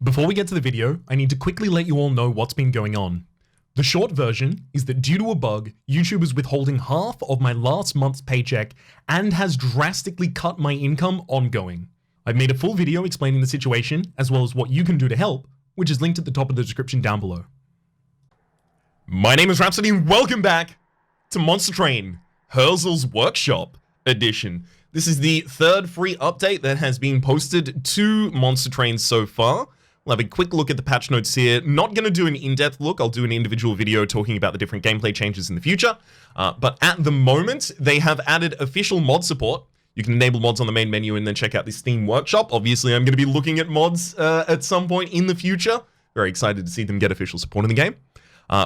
Before we get to the video, I need to quickly let you all know what's been going on. The short version is that due to a bug, YouTube is withholding half of my last month's paycheck and has drastically cut my income ongoing. I've made a full video explaining the situation, as well as what you can do to help, which is linked at the top of the description down below. My name is Rhapsody and welcome back to Monster Train Herzal's Workshop Edition. This is the third free update that has been posted to Monster Train so far. We'll have a quick look at the patch notes here. Not going to do an in-depth look. I'll do an individual video talking about the different gameplay changes in the future. But at the moment, they have added official mod support. You can enable mods on the main menu and then check out this theme workshop. Obviously, I'm going to be looking at mods at some point in the future. Very excited to see them get official support in the game.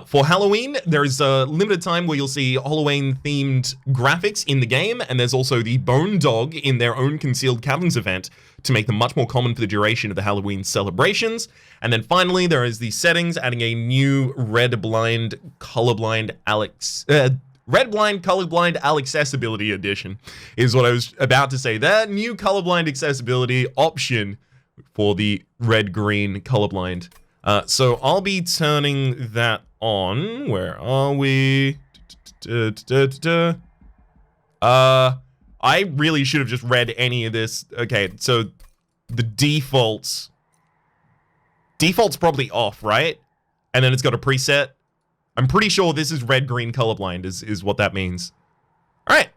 For Halloween, there is a limited time where you'll see Halloween-themed graphics in the game, and there's also the Bone Dog in their own Concealed Caverns event to make them much more common for the duration of the Halloween celebrations. And then finally, there is the settings, adding a new Red Blind Colorblind Accessibility Edition, is what I was about to say. That new colorblind accessibility option for the red-green colorblind. So I'll be turning that on. Where are we? I really should have just read any of this. Okay, so the default's probably off, right? And then it's got a preset. I'm pretty sure this is red-green colorblind is what that means. All right.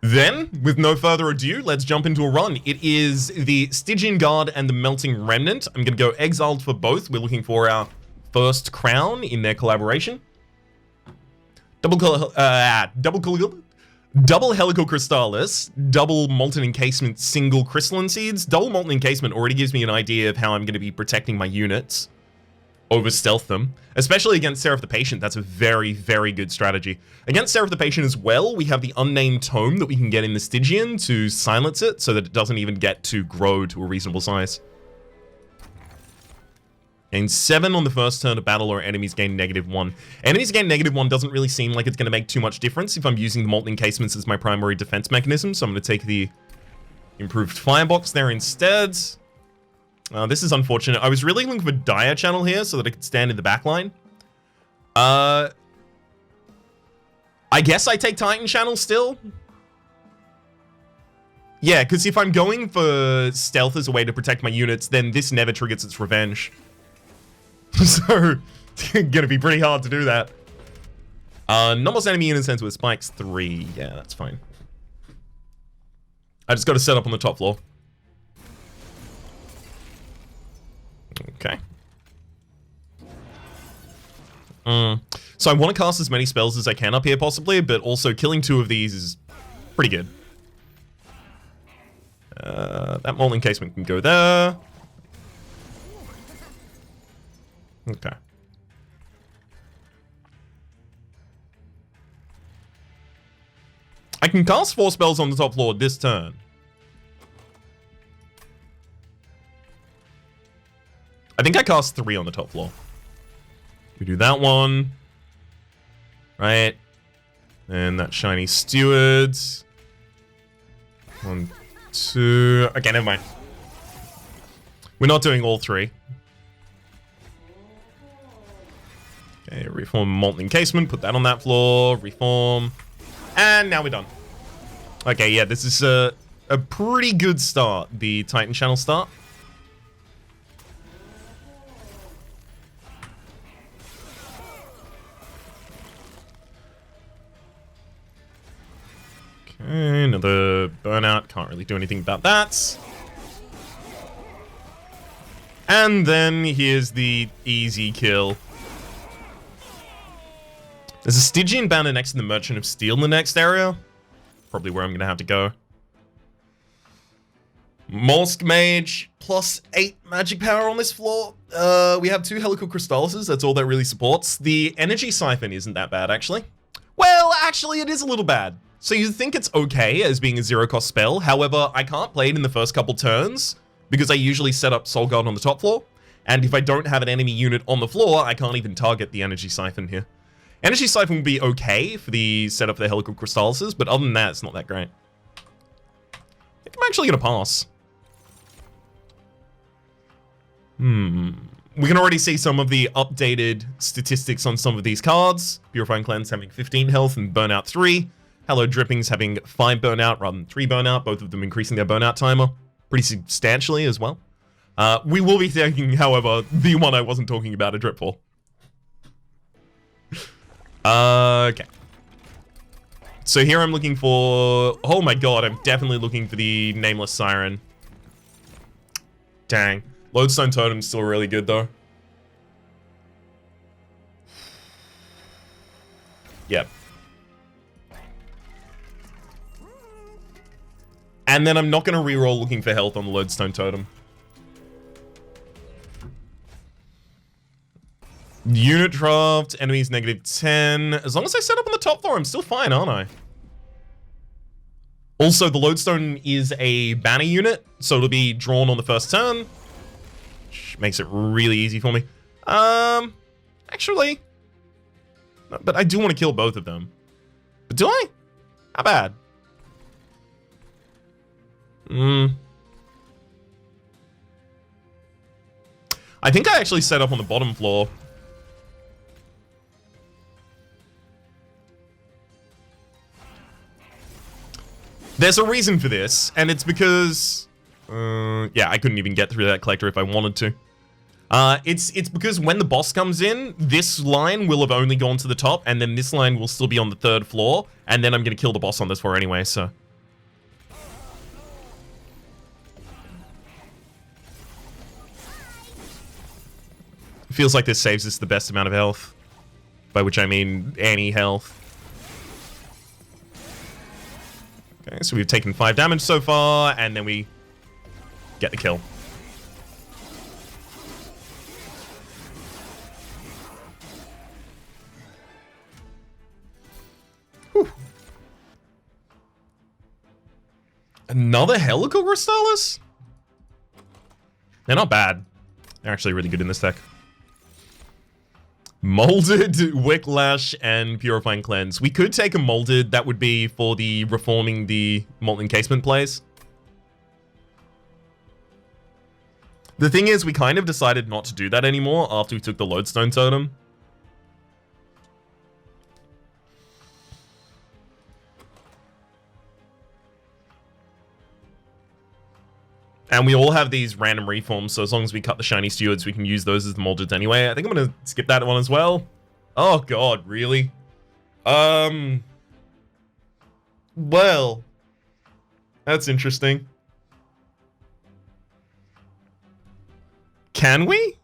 Then, with no further ado, let's jump into a run. It is the Stygian Guard and the Melting Remnant. I'm going to go Exiled for both. We're looking for our first crown in their collaboration. Double Helical Crystallis, double Molten Encasement, single Crystalline Seeds. Double Molten Encasement already gives me an idea of how I'm going to be protecting my units. Over stealth them, especially against Seraph the Patient. That's a very, very good strategy. Against Seraph the Patient as well, we have the Unnamed Tome that we can get in the Stygian to silence it so that it doesn't even get to grow to a reasonable size. Gain 7 on the first turn of battle, or enemies gain -1. Enemies gain -1 doesn't really seem like it's going to make too much difference if I'm using the Molten Encasements as my primary defense mechanism, so I'm going to take the improved Firebox there instead. This is unfortunate. I was really looking for Dire Channel here so that I could stand in the back line. I guess I take Titan Channel still. Yeah, because if I'm going for stealth as a way to protect my units, then this never triggers its revenge. So, it's gonna be pretty hard to do that. Normal enemy unit sense with spikes 3. Yeah, that's fine. I just got to set up on the top floor. Okay. So I want to cast as many spells as I can up here, possibly, but also killing 2 of these is pretty good. That Molten Encasement can go there. Okay. I can cast 4 spells on the top floor this turn. I think I cast 3 on the top floor. We do that one. Right. And that Shiny Stewards. 1, 2. Okay, never mind. We're not doing all 3. Okay, reform Molten Encasement. Put that on that floor. Reform. And now we're done. Okay, yeah, this is a pretty good start. The Titan Channel start. Okay, another burnout. Can't really do anything about that. And then here's the easy kill. There's a Stygian banner next to the Merchant of Steel in the next area. Probably where I'm going to have to go. Molsk Mage, +8 magic power on this floor. We have 2 Helical Crystallises. That's all that really supports. The Energy Siphon isn't that bad, actually. Well, actually, it is a little bad. So you think it's okay as being a 0-cost spell. However, I can't play it in the first couple turns because I usually set up Soul Guard on the top floor. And if I don't have an enemy unit on the floor, I can't even target the Energy Siphon here. Energy Siphon would be okay for the setup for the Helical Crystallises, but other than that, it's not that great. I think I'm actually going to pass. We can already see some of the updated statistics on some of these cards. Purifying Cleanse having 15 health and Burnout 3. Hello Drippings having 5 burnout rather than 3 burnout, both of them increasing their burnout timer pretty substantially as well. We will be taking, however, the one I wasn't talking about, a Dripfall. Okay. So here I'm looking for... Oh my god, I'm definitely looking for the Nameless Siren. Dang. Lodestone Totem's still really good, though. Yep. And then I'm not going to reroll looking for health on the Lodestone Totem. Unit draft, enemies -10. As long as I set up on the top floor, I'm still fine, aren't I? Also, the Lodestone is a banner unit, so it'll be drawn on the first turn. Which makes it really easy for me. Actually... But I do want to kill both of them. But do I? How bad? I think I actually set up on the bottom floor. There's a reason for this, and it's because... yeah, I couldn't even get through that collector if I wanted to. It's because when the boss comes in, this line will have only gone to the top, and then this line will still be on the 3rd floor, and then I'm going to kill the boss on this floor anyway, so... Feels like this saves us the best amount of health. By which I mean any health. Okay, so we've taken 5 damage so far, and then we get the kill. Whew. Another Helical Crystallis? They're not bad. They're actually really good in this deck. Molded, Wicklash, and Purifying Cleanse. We could take a Molded. That would be for the reforming the Molten Encasement plays. The thing is, we kind of decided not to do that anymore after we took the Lodestone Totem. And we all have these random reforms, so as long as we cut the Shiny Stewards, we can use those as the Molded anyway. I think I'm gonna skip that one as well. Oh god, really? Well... That's interesting. Can we?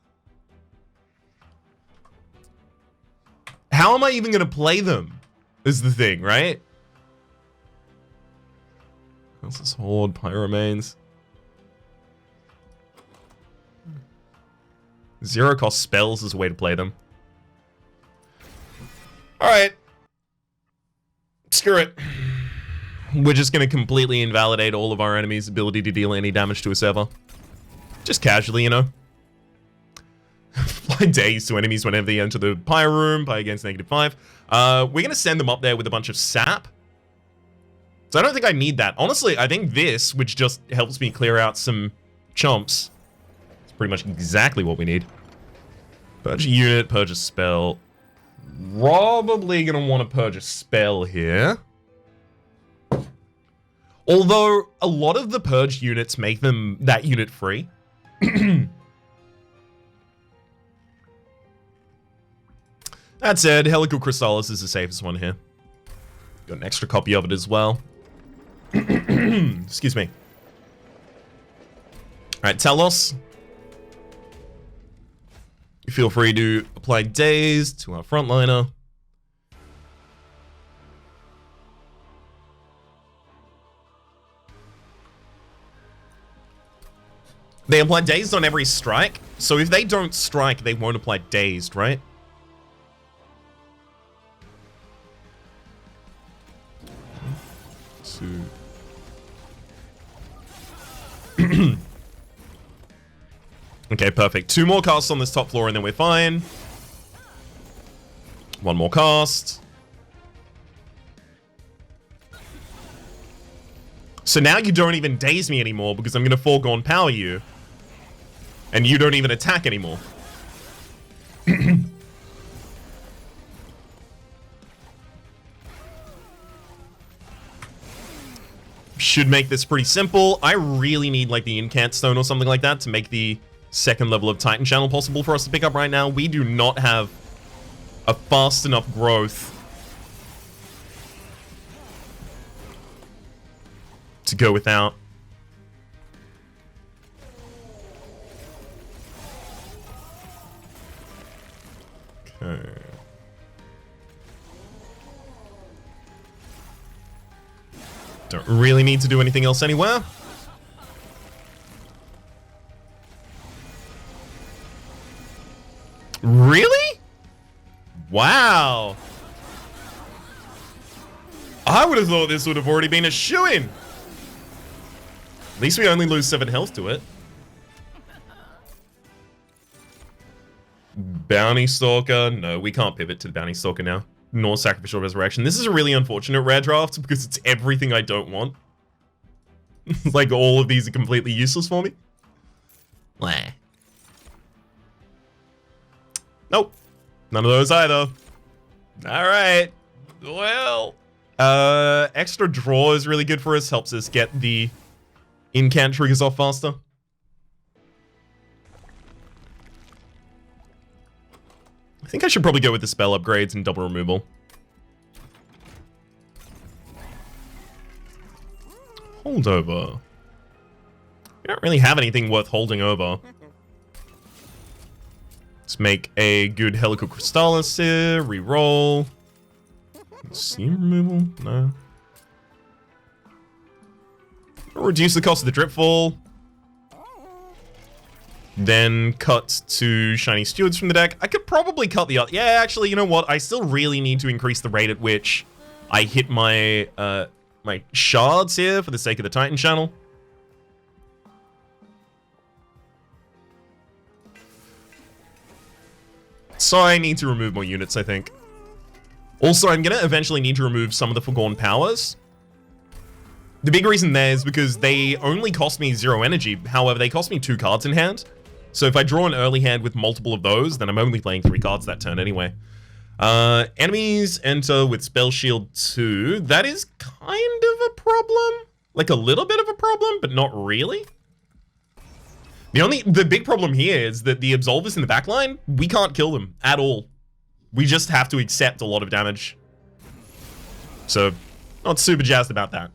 How am I even gonna play them? Is the thing, right? What's this Horde? Pyromans. Zero cost spells is a way to play them. Alright. Screw it. We're just going to completely invalidate all of our enemies' ability to deal any damage to us ever. Just casually, you know. Apply daze to enemies whenever they enter the Pyre Room by against -5. We're going to send them up there with a bunch of sap. So I don't think I need that. Honestly, I think this, which just helps me clear out some chumps, pretty much exactly what we need. Purge a unit, purge a spell. Probably gonna want to purge a spell here. Although, a lot of the purged units make them that unit free. That said, Helical Crystallis is the safest one here. Got an extra copy of it as well. Excuse me. Alright, Talos. Feel free to apply daze to our frontliner. They apply dazed on every strike, so if they don't strike, they won't apply dazed, right? Okay, perfect. 2 more casts on this top floor and then we're fine. 1 more cast. So now you don't even daze me anymore because I'm going to foregone power you. And you don't even attack anymore. Should make this pretty simple. I really need like the Incant Stone or something like that to make the second level of Titan Channel possible for us to pick up right now. We do not have a fast enough growth to go without. Okay. Don't really need to do anything else anywhere. Really? Wow. I would have thought this would have already been a shoo-in. At least we only lose 7 health to it. Bounty Stalker. No, we can't pivot to the Bounty Stalker now. Nor Sacrificial Resurrection. This is a really unfortunate rare draft because it's everything I don't want. Like, all of these are completely useless for me. Blah. Nope. None of those either. Alright. Well. Extra draw is really good for us. Helps us get the Incant triggers off faster. I think I should probably go with the spell upgrades and double removal. Holdover. We don't really have anything worth holding over. Let's make a good Helical Crystallis here. Reroll. Seam removal? No. Reduce the cost of the Dripfall. Then cut to Shiny Stewards from the deck. I could probably cut the other. Yeah, actually, you know what? I still really need to increase the rate at which I hit my my shards here for the sake of the Titan Channel. So I need to remove more units, I think. Also, I'm gonna eventually need to remove some of the Forgone Powers. The big reason there is because they only cost me 0 energy. However, they cost me 2 cards in hand. So if I draw an early hand with multiple of those, then I'm only playing 3 cards that turn anyway. Enemies enter with Spell Shield 2. That is kind of a problem. Like a little bit of a problem, but not really. The big problem here is that the Absolvers in the backline, we can't kill them at all. We just have to accept a lot of damage. So, not super jazzed about that.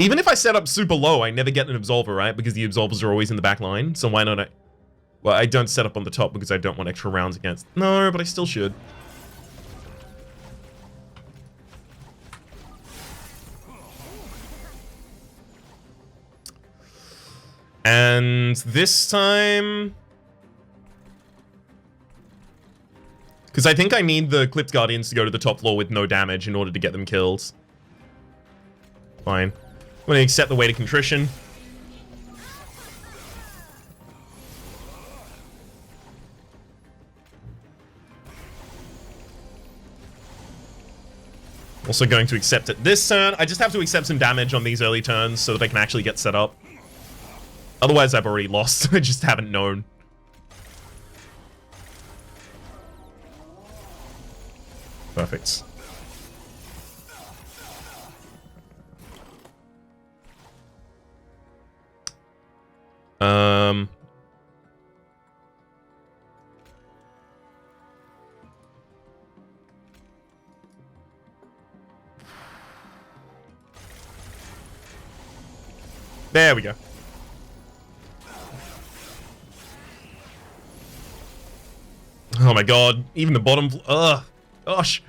Even if I set up super low, I never get an Absolver, right? Because the Absolvers are always in the back line. So why not well, I don't set up on the top because I don't want extra rounds against... No, but I still should. And this time... Because I think I need the Clipped Guardians to go to the top floor with no damage in order to get them killed. Fine. I'm going to accept the weight of contrition. Also going to accept it this turn. I just have to accept some damage on these early turns so that I can actually get set up. Otherwise, I've already lost. I just haven't known. Perfect. There we go. Oh my god, even the bottom... Ugh, gosh.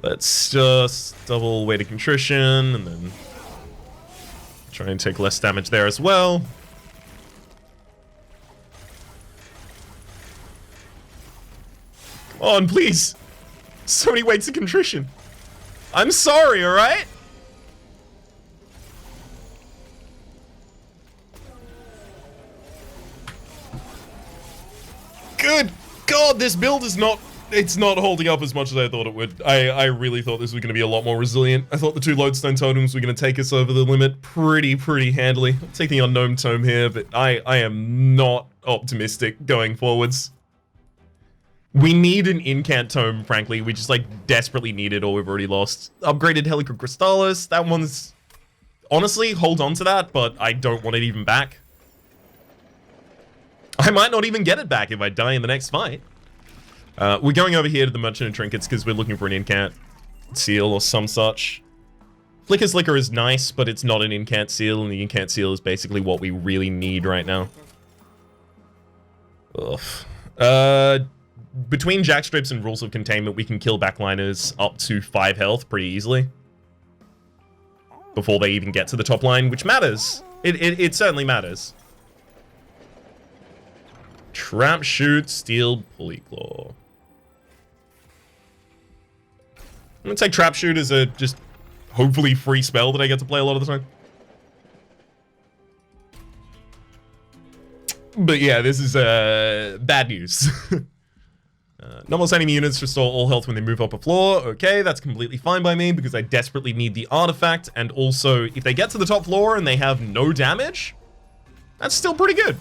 Let's just double weight of contrition, and then try and take less damage there as well. Come on, please. So many weights of contrition. I'm sorry, alright? Good God, this build is not It's not holding up as much as I thought it would. I really thought this was going to be a lot more resilient. I thought the 2 lodestone totems were going to take us over the limit pretty handily. I'll take the unknown tome here, but I am not optimistic going forwards. We need an Incant tome, frankly. We just, like, desperately need it or we've already lost. Upgraded Helicocrystalis. That one's... Honestly, hold on to that, but I don't want it even back. I might not even get it back if I die in the next fight. We're going over here to the Merchant of Trinkets because we're looking for an Incant seal or some such. Flicker's Liquor is nice, but it's not an Incant seal, and the Incant seal is basically what we really need right now. Ugh. Between Jackstrips and Rules of Containment, we can kill backliners up to 5 health pretty easily. Before they even get to the top line, which matters. It certainly matters. Trap Shoot, Steel Pulley Claw. I'm gonna take Trap Shoot as a just hopefully free spell that I get to play a lot of the time. But yeah, this is bad news. Normal enemy units restore all health when they move up a floor. Okay, that's completely fine by me because I desperately need the artifact. And also, if they get to the top floor and they have no damage, that's still pretty good.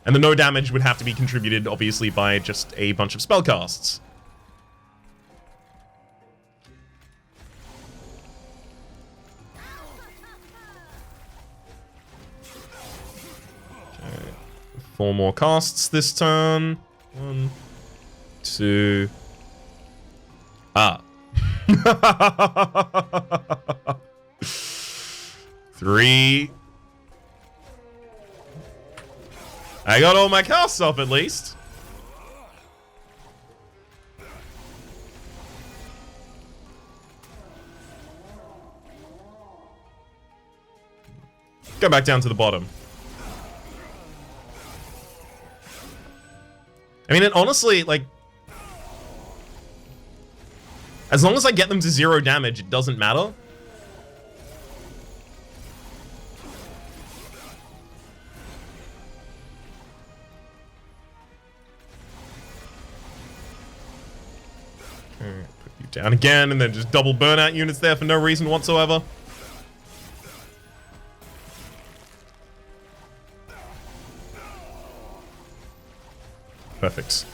And the no damage would have to be contributed, obviously, by just a bunch of spellcasts. Okay. 4 more casts this turn. 1, 2... Ah. 3... I got all my casts off at least. Go back down to the bottom. I mean, it honestly, like... As long as I get them to 0 damage, it doesn't matter. Put you down again, and then just double burnout units there for no reason whatsoever. Perfect.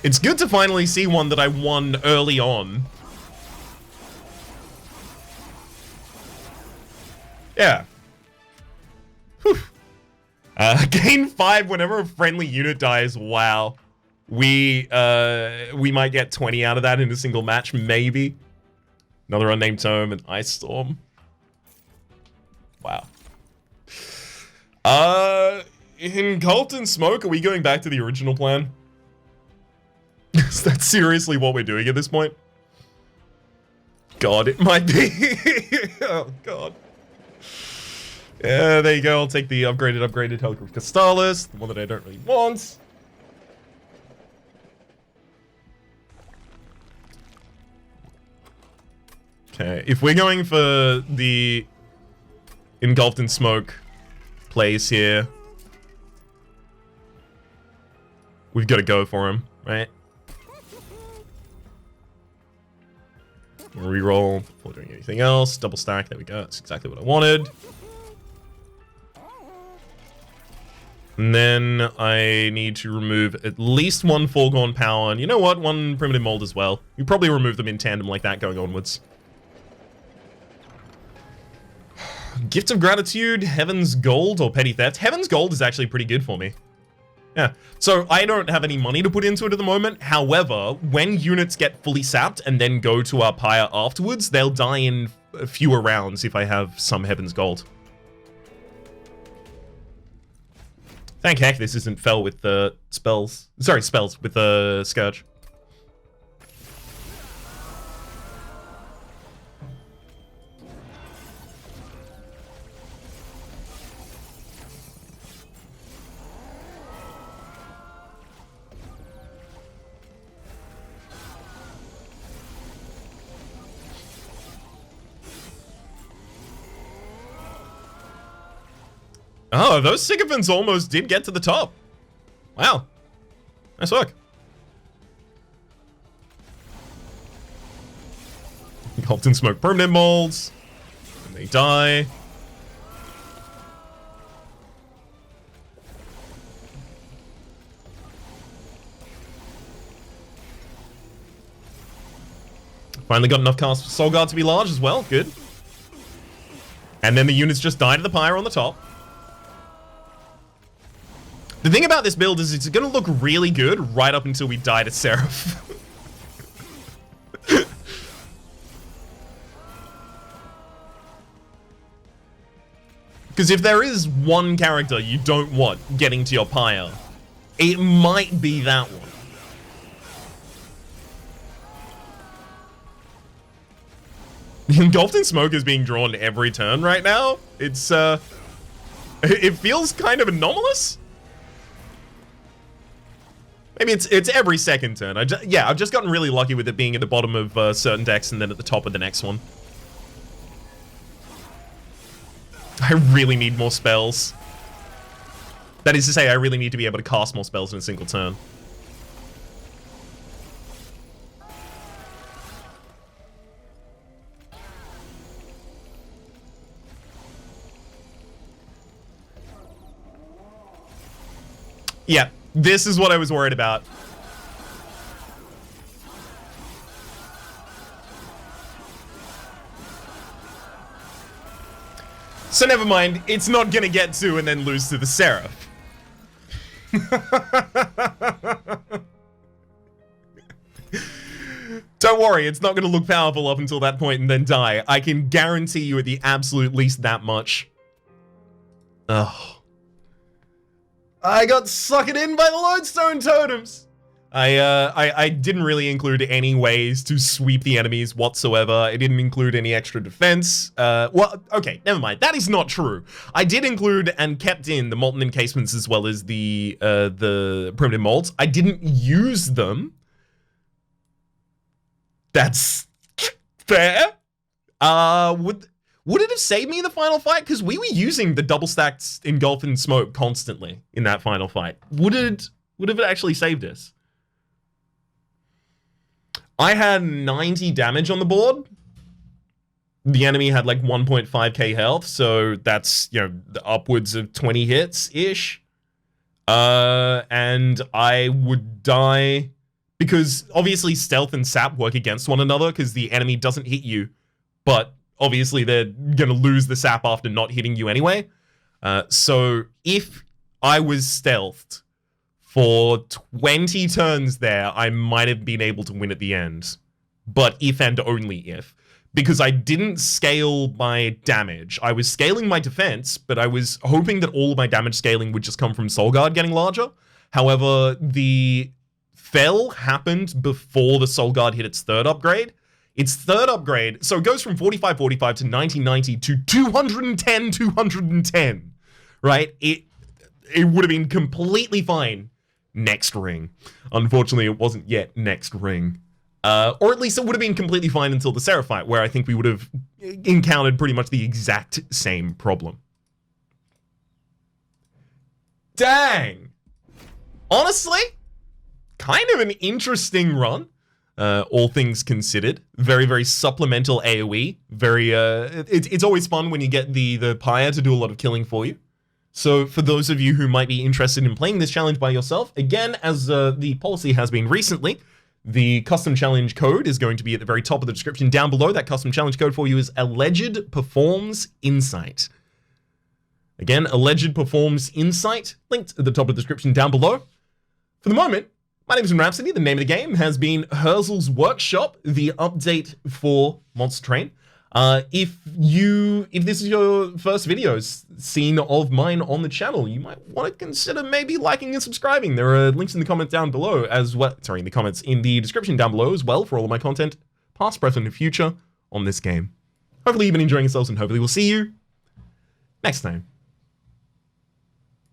It's good to finally see one that I won early on. Yeah. Whew. Gain 5 whenever a friendly unit dies. Wow. We might get 20 out of that in a single match, maybe. Another unnamed tome, an Ice Storm. Wow. In Cult and Smoke, are we going back to the original plan? Is that seriously what we're doing at this point? God, it might be. Oh, God. Yeah, there you go. I'll take the upgraded Helicocrystalis, the one that I don't really want. Okay, if we're going for the Engulfed in Smoke plays here, we've got to go for him, right? Reroll before doing anything else. Double stack. There we go. That's exactly what I wanted. And then I need to remove at least 1 Foregone Power. And you know what? 1 Primitive Mold as well. You probably remove them in tandem like that going onwards. Gift of Gratitude, Heaven's Gold, or Petty Theft. Heaven's Gold is actually pretty good for me. Yeah, so I don't have any money to put into it at the moment. However, when units get fully sapped and then go to our pyre afterwards, they'll die in fewer rounds if I have some Heaven's Gold. Thank heck this isn't Fell with the spells. Sorry, spells with the Scourge. Oh, those sycophants almost did get to the top. Wow. Nice work. Often smoke permanent molds. And they die. Finally got enough cast for Soul Guard to be large as well. Good. And then the units just die to the pyre on the top. The thing about this build is it's going to look really good right up until we die to Seraph. Because if there is one character you don't want getting to your pyre, it might be that one. Engulfed in Smoke is being drawn every turn right now. It's, it feels kind of anomalous. Maybe it's every second turn. Yeah, I've just gotten really lucky with it being at the bottom of certain decks and then at the top of the next one. I really need more spells. That is to say, I really need to be able to cast more spells in a single turn. Yeah, this is what I was worried about. So never mind, it's not gonna get to and then lose to the Seraph. Don't worry, it's not gonna look powerful up until that point and then die. I can guarantee you at the absolute least that much. Ugh. I got suckered in by the Lodestone Totems. I didn't really include any ways to sweep the enemies whatsoever. I didn't include any extra defense. Well, okay, never mind. That is not true. I did include and kept in the molten encasements as well as the primitive molds. I didn't use them. That's fair. Would it have saved me in the final fight? Because we were using the double stacked Engulf in Smoke constantly in that final fight. Would it have actually saved us? I had 90 damage on the board. The enemy had like 1.5k health, so that's, you know, upwards of 20 hits-ish. And I would die because obviously stealth and sap work against one another because the enemy doesn't hit you, but obviously they're gonna lose the sap after not hitting you anyway. So if I was stealthed for 20 turns there, I might have been able to win at the end. But if and only if. Because I didn't scale my damage. I was scaling my defense, but I was hoping that all of my damage scaling would just come from Soul Guard getting larger. However, the fell happened before the Soul Guard hit its third upgrade. Its third upgrade, so it goes from 45-45 to 90-90 to 210-210, right? It would have been completely fine next ring. Unfortunately, it wasn't yet next ring. Or at least it would have been completely fine until the Seraph fight, where I think we would have encountered pretty much the exact same problem. Dang! Honestly, kind of an interesting run. All things considered. Very, very supplemental AoE. Very, it's always fun when you get the pyre to do a lot of killing for you. So for those of you who might be interested in playing this challenge by yourself, again, as the policy has been recently, the custom challenge code is going to be at the very top of the description down below. That custom challenge code for you is AllegedPerformsInsight. Again, AllegedPerformsInsight, linked at the top of the description down below. For the moment, my name is Rhapsody. The name of the game has been Herzal's Workshop, the update for Monster Train. If this is your first videos seen of mine on the channel, you might want to consider maybe liking and subscribing. There are links in the comments down below as well. Sorry, in the comments in the description down below as well for all of my content, past, present, and future on this game. Hopefully you've been enjoying yourselves, and hopefully we'll see you next time.